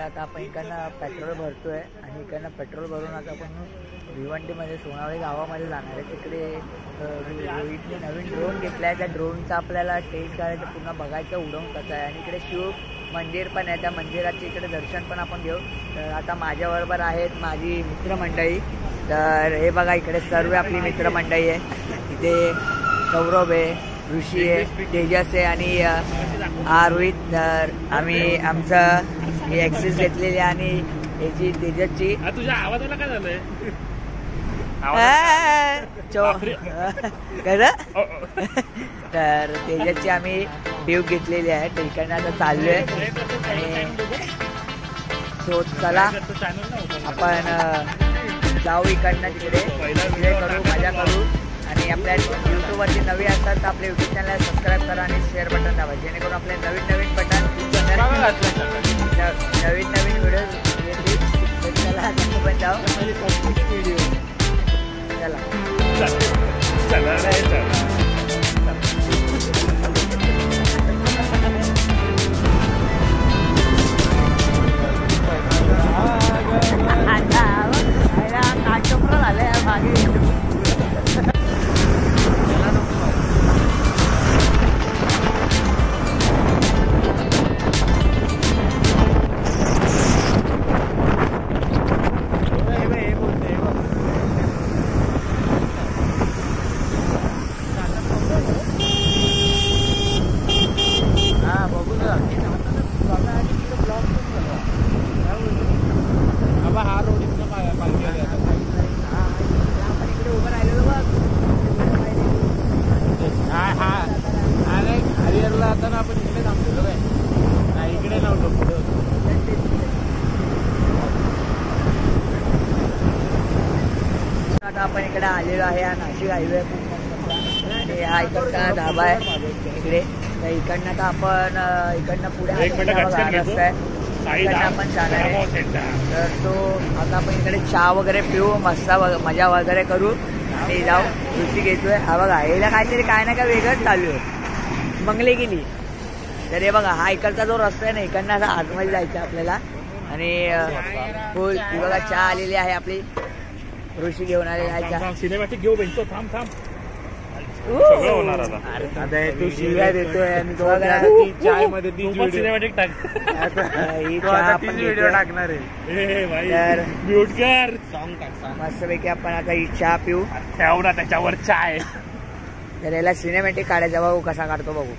आता आपण इकडनं पेट्रोल भरतोय आणि इकडनं पेट्रोल भरून आता आपण भिवंडीमध्ये सोनावळी गावामध्ये जाणार आहे. तिकडे रोहितने नवीन ड्रोन घेतला आहे. त्या ड्रोनचा आपल्याला टेस्ट करायचं, पूर्ण बघायचं उडवून कसं आहे. आणि इकडे शिव मंदिर पण आहे, त्या मंदिराचे इकडे दर्शन पण आपण घेऊ. तर आता माझ्याबरोबर आहेत माझी मित्रमंडळी. तर हे बघा इकडे सर्व आपली मित्रमंडळी आहे. इथे सौरभ आहे, ऋषी आहे, तेजस आहे आणि रोहित. तर आम्ही आमचं ही ॲक्सेस घेतलेली आणि याची तेजसची. तुझ्या आवाजाला काय झालंय? तर तेजसची आम्ही ड्यूक घेतलेली आहे. तर इकडनं आता चाललोय आणि सो चला आपण जाऊ इकडनं तिकडे करू, मजा करू. आणि आपल्या यूट्यूबवरती नवी असतात तर आपल्या यूट्यूब चॅनलला सबस्क्राईब करा आणि शेअर बटन दाबा, जेणेकरून आपले नवीन बटन नवीन व्हिडिओ येतील. तर चला पण जाऊ व्हिडिओ. चला नाटकप्र झाले मागे. आपण इकडे आलेलो आहे. हा नाशिक हायवे आणि हा इकडचा धाबा आहे इकडे. तर इकडनं आता आपण इकडनं पुढे रस्ता आहे, इकडनं आपण जाणार आहे. तर तो आता आपण इकडे चहा वगैरे पिऊ, मस्त मजा वगैरे करू आणि जाऊ. ऋषी घेतोय. हा बघा याला काहीतरी काय ना काय वेगळंच चालू आहे, मंगले गेली. तर हे बघा हा इकडचा जो रस्ता आहे ना, इकडनं असा आतमध्ये जायचं आपल्याला. आणि फुल ही बघा चहा आलेली आहे आपली, ऋषी घेऊन आलेला. सिनेमॅटिक घेऊ बेंचो. थांब थांब तू शिव्या देतोय आणि तो चाय मध्ये सिनेमॅटिक टाक. व्हिडिओ टाकणार आहे. म्यूट कर, मस्तपैकी आपण आता ही चहा पिऊ. ठेव ना त्याच्यावर चाय. तर याला सिनेमॅटिक काढायचा, बघू कसा काढतो बघू.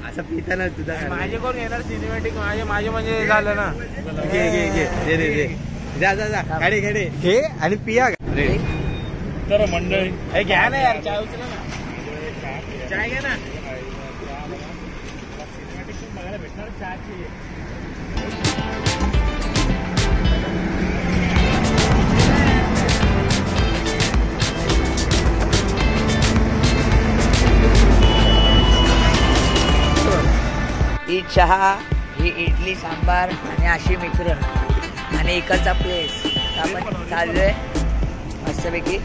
असं पिता ना तुझा. माझे कोण येणार सिनेमॅटिक? माझे म्हणजे झालं ना. घे जा जा जा, गाडी घे आणि पिया. तर मंडळी घ्या ना यार, चाय उचला ना, चाय घ्या ना. सिनेमॅटिक पण बघायला भेटणार चहाची. ही चहा, ही इडली सांबार आणि अशी मित्र आणि इकडचा प्लेस. आपण चाललोय मस्तपैकी.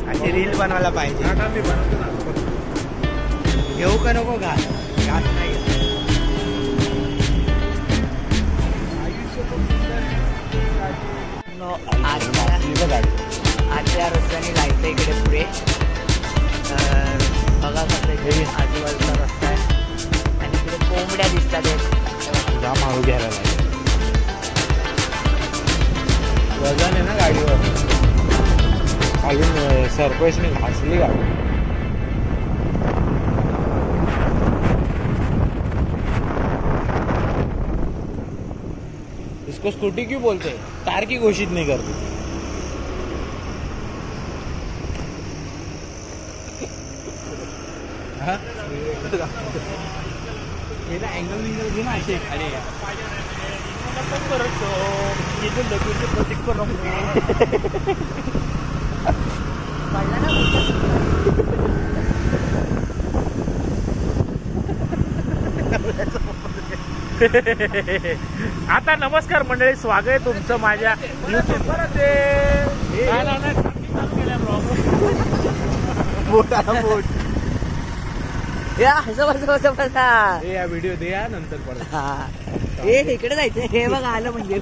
अशी रील बनवायला पाहिजे. घेऊ का नको घास? घास नाही. आजच्या रस्त्याने जायचं इकडे पुढे. बघा कसं आजूबाजूचा रस्ता आहे आणि इकडे कोंबड्या दिसतात. जा मारू घ्यायला लागेल. वजन आहे ना गाडीवर. अजून सरपंचने घासली गाडी. इसको स्कूटी क्यों बोलते हैं? कार की घोषित नहीं करते. एंगल घे ना असे. अरे आता नमस्कार मंडळी, स्वागत आहे तुमचं माझ्या YouTube. बोट आला बोट. या असं बसा. या व्हिडिओ दे या नंतर परत. हा हे इकडे जायचं हे बघा आलं म्हणजे.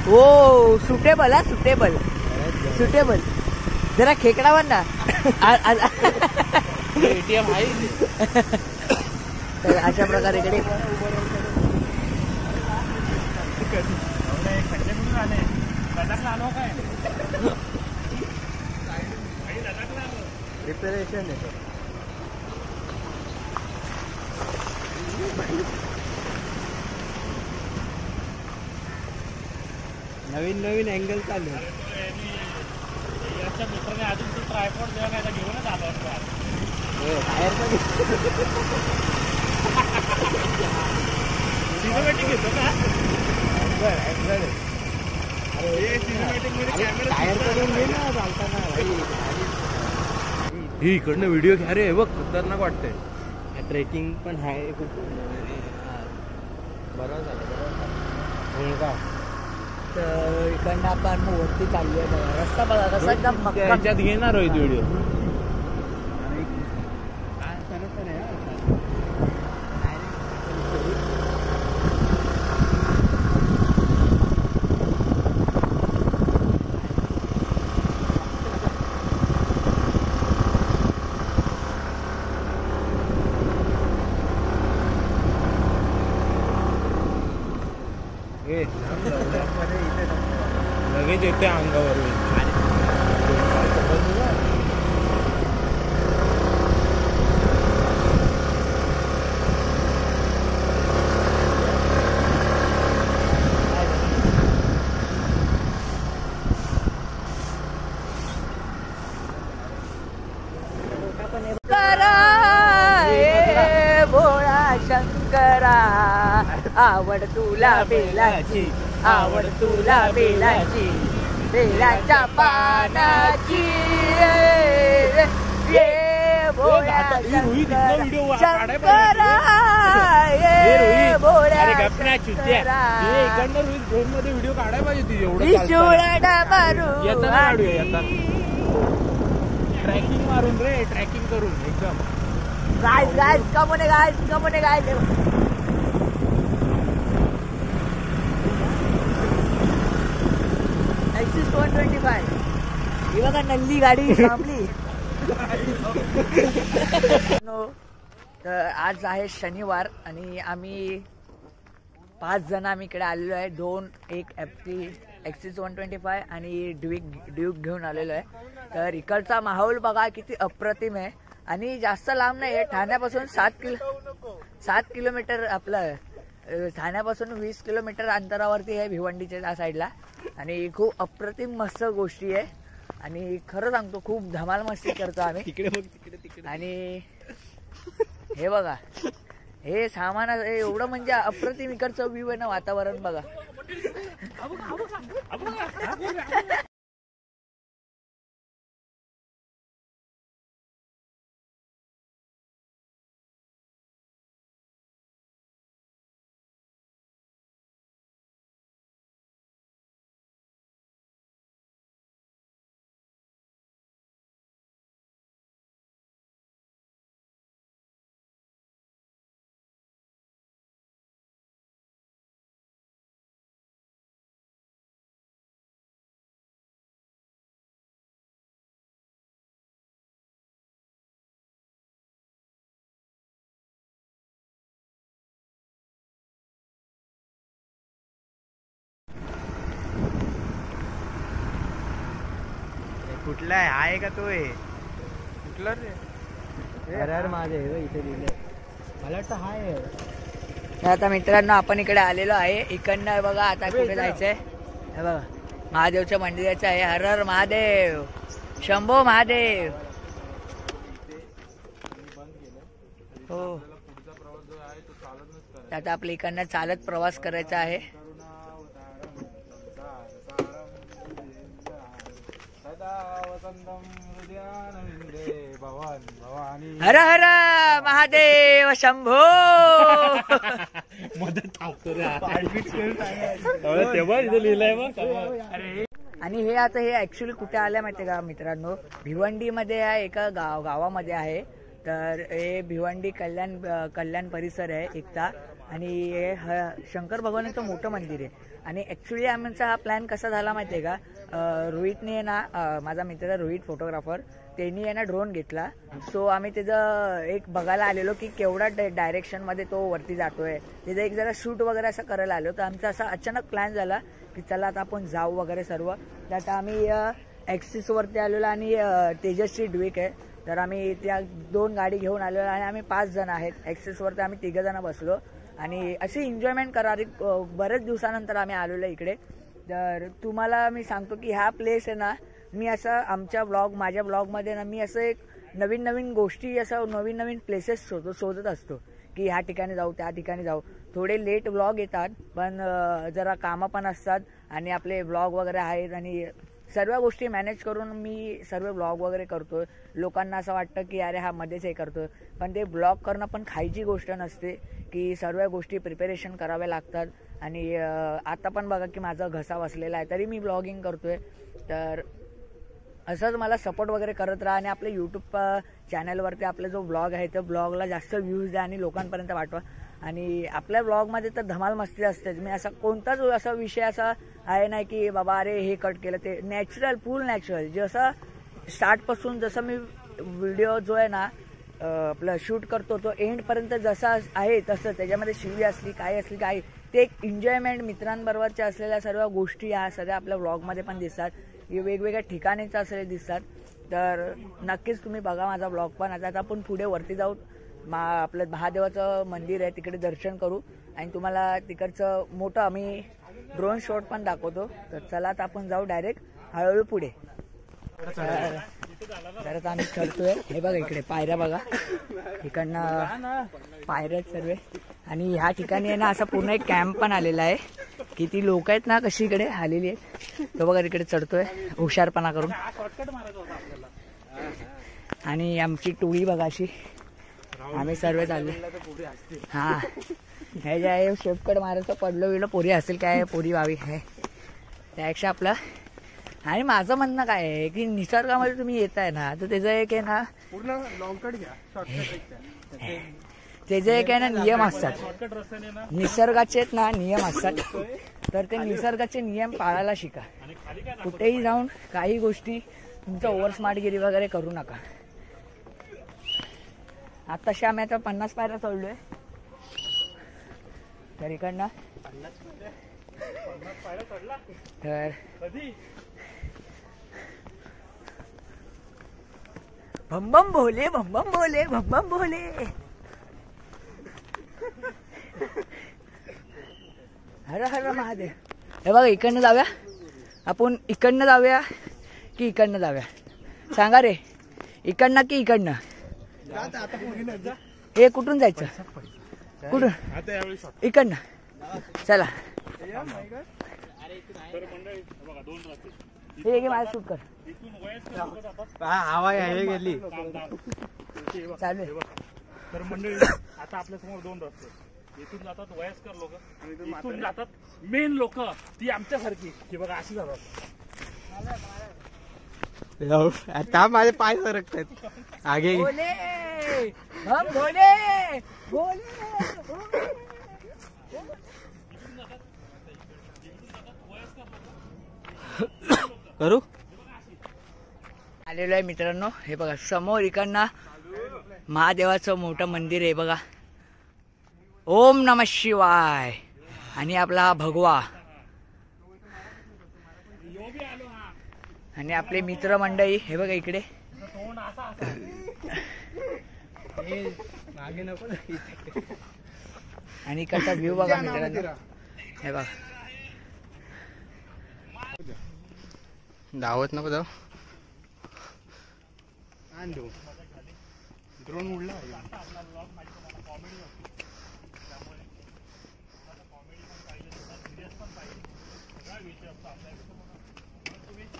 हो सुटेबल हा सुटेबल जरा खेकडावर ना. एटीएम आहे. तर अशा प्रकारे इकडे प्रिपरेशन आहे. नवीन अँगल चालू आहे. मित्राने अजून तू ट्रायपॉड जेव्हा नाही घेऊनच आलो सिनेमॅटिक घेतो का. ही इकडनं व्हिडिओ घ्या रे. बघ खतरनाक वाटतंय. ट्रेकिंग पण आहे खूप. बरोबर झालं. तर इकडनं आपण मग वरती चालली आहे बघा. रस्ता बघा कसा एकदम मक्का. त्याच्यात घेणार होय व्हिडिओ. लगेच येते अंगावर. भोळा शंकरा आवड तुला बेलाची आवड तुला बेलाची बेलाच्या पानाची ये भोळ्या शंकरा ये भोळ्या शंकरा ड्रोन मध्ये व्हिडिओ काढायला पाहिजे तुझी. एवढं विशुळा मारू ट्रॅकिंग मारून रे. ट्रॅकिंग करून एकदम. Guys come on guys Axis 125 ही बघा नल्ली गाडी थांबली. तर आज आहे शनिवार आणि आम्ही 5 जण आम्ही इकडे आलेलो आहे. 2 एक Axis 125 आणि ड्यूक घेऊन आलेलो आहे. तर इकडचा माहोल बघा किती अप्रतिम आहे आणि जास्त लांब नाही आहे. ठाण्यापासून 7 किलोमीटर आपलं ठाण्यापासून 20 किलोमीटर अंतरावरती आहे भिवंडीच्या त्या साईडला. आणि खूप अप्रतिम मस्त गोष्टी आहे आणि खरं सांगतो खूप धमाल मस्ती करतो आम्ही तिकडे. आणि हे बघा हे सामान एवढं म्हणजे अप्रतिम इकडचं व्ह्यू आहे ना. वातावरण बघा. कुठला आहे का तो आहे. कुठला रे. हर माझे इथे लिहिले. मला वाटतं हाय. तर आता मित्रांनो आपण इकडे आलेलो आहे. इकडनं बघा आता कुठे जायचंय. हे बघा महादेवच्या मंदिराचं आहे. हर हर महादेव शंभो महादेव. हो आता आपल्या इकडनं चालत प्रवास करायचा आहे. हर हर महादेव शंभो. मदत थांबतो रे. तेव्हा इथे लिहिलंय मग. आणि हे आता हे ॲक्च्युली कुठे आलं माहिती का मित्रांनो, भिवंडीमध्ये एका गावामध्ये आहे. तर हे भिवंडी कल्याण परिसर आहे एकता, आणि हे शंकर भगवानाचं मोठं मंदिर आहे. आणि ॲक्च्युली आमचा हा प्लॅन कसा झाला माहिती आहे का, रोहितने ना, माझा मित्र रोहित फोटोग्राफर, त्यांनी आहे ना ड्रोन घेतला. सो आम्ही त्याचं एक बघायला आलेलो की केवढा डायरेक्शनमध्ये तो वरती जातोय, त्याचं एक जरा शूट वगैरे असं करायला आलो. तर आमचा असा अचानक प्लॅन झाला की चला आता आपण जाऊ वगैरे सर्व. तर आता आम्ही ॲक्सिसवरती आलेलो आणि तेजस्वी ड्विक आहे. तर आम्ही त्या 2 गाडी घेऊन आलेलो आणि आम्ही 5 जण आहेत. ॲक्सिसवरती आम्ही 3 जण बसलो आणि अशी एन्जॉयमेंट करारी. बरेच दिवसानंतर आम्ही आलेलो इकडे. तर तुम्हाला मी सांगतो की ह्या प्लेस आहे ना, मी असं माझ्या ब्लॉगमध्ये ना मी असं एक नवीन गोष्टी, असं नवीन प्लेसेस शोधत असतो की ह्या ठिकाणी जाऊ त्या ठिकाणी जाऊ. थोडे लेट ब्लॉग येतात, पण जरा कामं पण असतात आणि आपले ब्लॉग वगैरे आहेत आणि सर्व गोष्टी मॅनेज करून मी सर्व ब्लॉग वगैरे करतो. लोकांना असं वाटतं की अरे हा मध्येच हे करतो, पण ते ब्लॉग करणं पण खायची गोष्ट नसते की सर्व गोष्टी प्रिपरेशन कराव्या लागतात. आणि आता पण बघा की माझा घसा बसलेला आहे तरी मी ब्लॉगिंग करतोय. तर असंच मला सपोर्ट वगैरे करत राहा आणि आपल्या यूट्यूब चॅनलवरती आपला जो ब्लॉग आहे त्या ब्लॉगला जास्त व्ह्यूज द्या आणि लोकांपर्यंत पाठवा. आणि आपल्या ब्लॉगमध्ये तर धमाल मस्ती असतेच. मी असा कोणताच असा विषय असा आहे नाही की बाबा अरे हे कट केलं, ते नॅचरल, फुल नॅचरल. जसं स्टार्टपासून जसं मी व्हिडिओ जो आहे ना आपलं शूट करतो तो एंडपर्यंत जसा आहे तसं, त्याच्यामध्ये शिवी असली काय असली काय, ते एक एन्जॉयमेंट मित्रांबरोबरच्या असलेल्या सर्व गोष्टी ह्या सगळ्या आपल्या ब्लॉगमध्ये पण दिसतात. हे वेगवेगळ्या ठिकाणीच असलेले दिसतात. तर नक्कीच तुम्ही बघा माझा ब्लॉग पण. आता आपण पुढे वरती जाऊ, आपलं महादेवाचं मंदिर आहे तिकडे दर्शन करू आणि तुम्हाला तिकडचं मोठं आम्ही ड्रोन शॉट पण दाखवतो. तर चला आता आपण जाऊ डायरेक्ट हळूहळू पुढे. तर आम्ही चढतोय. हे बघा इकडे पायऱ्या बघा, इकडनं पायऱ्या सर्व. आणि ह्या ठिकाणी आहे ना असा पूर्ण एक कॅम्प पण आलेला आहे. किती लोक आहेत ना कशी इकडे आलेली आहेत. तो बघा तिकडे चढतोय हुशारपणा करून. आणि आमची टोळी बघा अशी, आम्ही सर्व चालले. हा हे जे आहे शेपकड मारायचं पडलो पोरी असेल काय, पोरी व्हावी आहे त्यापेक्षा आपलं. आणि माझं म्हणणं काय आहे की निसर्गामध्ये तुम्ही येताय ना तर त्याचं एक आहे ना पूर्ण लॉंग कट घ्या, त्याचे एक आहे ना नियम असतात, निसर्गाचे ना नियम असतात. तर ते निसर्गाचे नियम पाळायला शिका. कुठेही जाऊन काही गोष्टी तुमचं ओव्हर स्मार्टगिरी वगैरे करू नका. आताशी आम्ही आता 50 पायऱ्या चढलोय. तर इकडनं तर भम भम भोले, भम भम भोले, भम भम भोले. हर हर महादेव. हे बघा इकडनं जाऊया आपण, इकडनं जाऊया की इकडनं जाऊया सांगा रे, इकडनं की इकडनं. हे कुठून जायचं, कुठून, इकडनं. चला हे घे माझं शूट कर. हवा हे गेली चालेल. तर मंडळी आता आपल्या समोर 2 रस्ते. इथून जातात वयस्कर लोक, इथून जातात मेन लोक, ती आमच्यासारखी की बघा अशी जातात. आता माझे पाय सरकतात आगे. भोले हम भोले भोले. करू आलेलो आहे मित्रांनो. हे बघा समोर इकडनं महादेवाचं मोठं मंदिर आहे बघा. ओम नमः शिवाय. आणि आपला भगवा आणि आपले मित्र मंडळी हे बघा इकडे. आणि इकडचा व्ह्यू बघा मित्रांनो. हे बघा धावत नको जाऊ. ड्रोन उडला.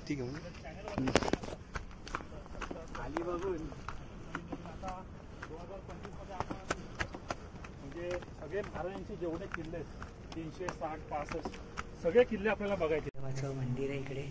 ठीक आहे खाली बघून आता 2025 म्हणजे सगळे महाराजांचे जेवढे किल्ले आहेत 360-65 सगळे किल्ले आपल्याला बघायचे. देवाचं मंदिर आहे इकडे.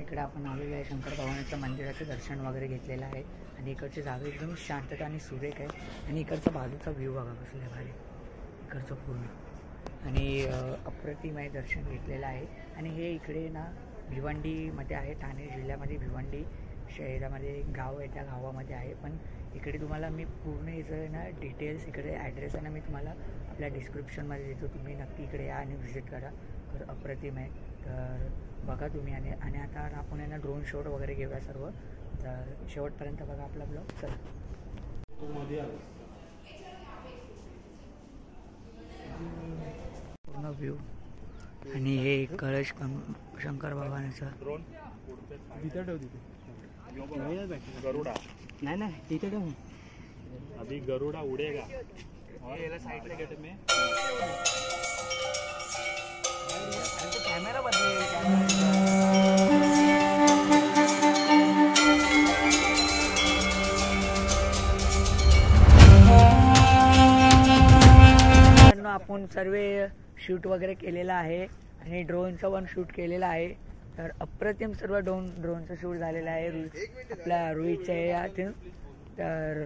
इकडे आपण आलेलो आहे शंकर भगवानाच्या मंदिराचं दर्शन वगैरे घेतलेलं आहे आणि इकडची जागा एकदम शांतता आणि सुरेख आहे आणि इकडचा बाजूचा व्ह्यू बघा कसला भारी इकडचं पूर्ण आणि अप्रतिम आहे दर्शन घेतलेलं आहे. आणि हे इकडे ना भिवंडीमध्ये आहे, ठाणे जिल्ह्यामध्ये भिवंडी शहरामध्ये एक गाव आहे, त्या गावामध्ये आहे. पण इकडे तुम्हाला मी पूर्ण याचं ना डिटेल्स इकडे ॲड्रेस आहे ना मी तुम्हाला आपल्या डिस्क्रिप्शनमध्ये देतो, तुम्ही नक्की इकडे या आणि व्हिजिट करा. तर अप्रतिम आहे, तर बघा तुम्ही. आणि आता आपण यांना ड्रोन शॉट वगैरे घेऊया सर्व. तर शेवटपर्यंत बघा आपला ब्लॉग. चला पूर्ण व्ह्यू. आणि हे कळश शंकर भगवानाचा ड्रोन गरुडा नाही नाही तिथे ठेव. अभी गरुडा उडेगा. साइड में गेट में कॅमेरा बदले आपण सर्व शूट वगैरे केलेला आहे आणि ड्रोनचं पण शूट केलेलं आहे. तर अप्रतिम सर्व ड्रोनचं शूट झालेलं आहे आपल्या रोहितच्या यातून. तर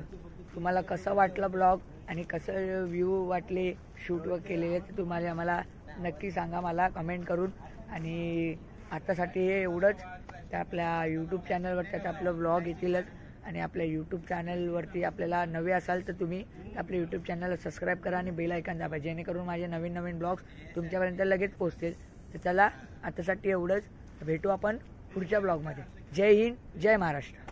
तुम्हाला कसं वाटलं ब्लॉग आणि कसं व्ह्यू वाटले शूट केलेले ते तुम्हाला आम्हाला नक्की सांगा मला कमेंट करून. आणि आतासाठी हे एवढंच. तर आपल्या यूट्यूब चॅनलवर त्यात आपलं ब्लॉग येतीलच. आणि आपल्या यूट्यूब चॅनलवरती आपल्याला नवे असाल तर तुम्ही आपल्या यूट्यूब चॅनलला सबस्क्राईब करा आणि बेल आयकॉन दाबा, जेणेकरून माझे नवीन नवीन ब्लॉग्स तुमच्यापर्यंत लगेच पोहोचतील. तर चला आतासाठी एवढंच. भेटू आपण पुढच्या ब्लॉगमध्ये. जय हिंद, जय महाराष्ट्र.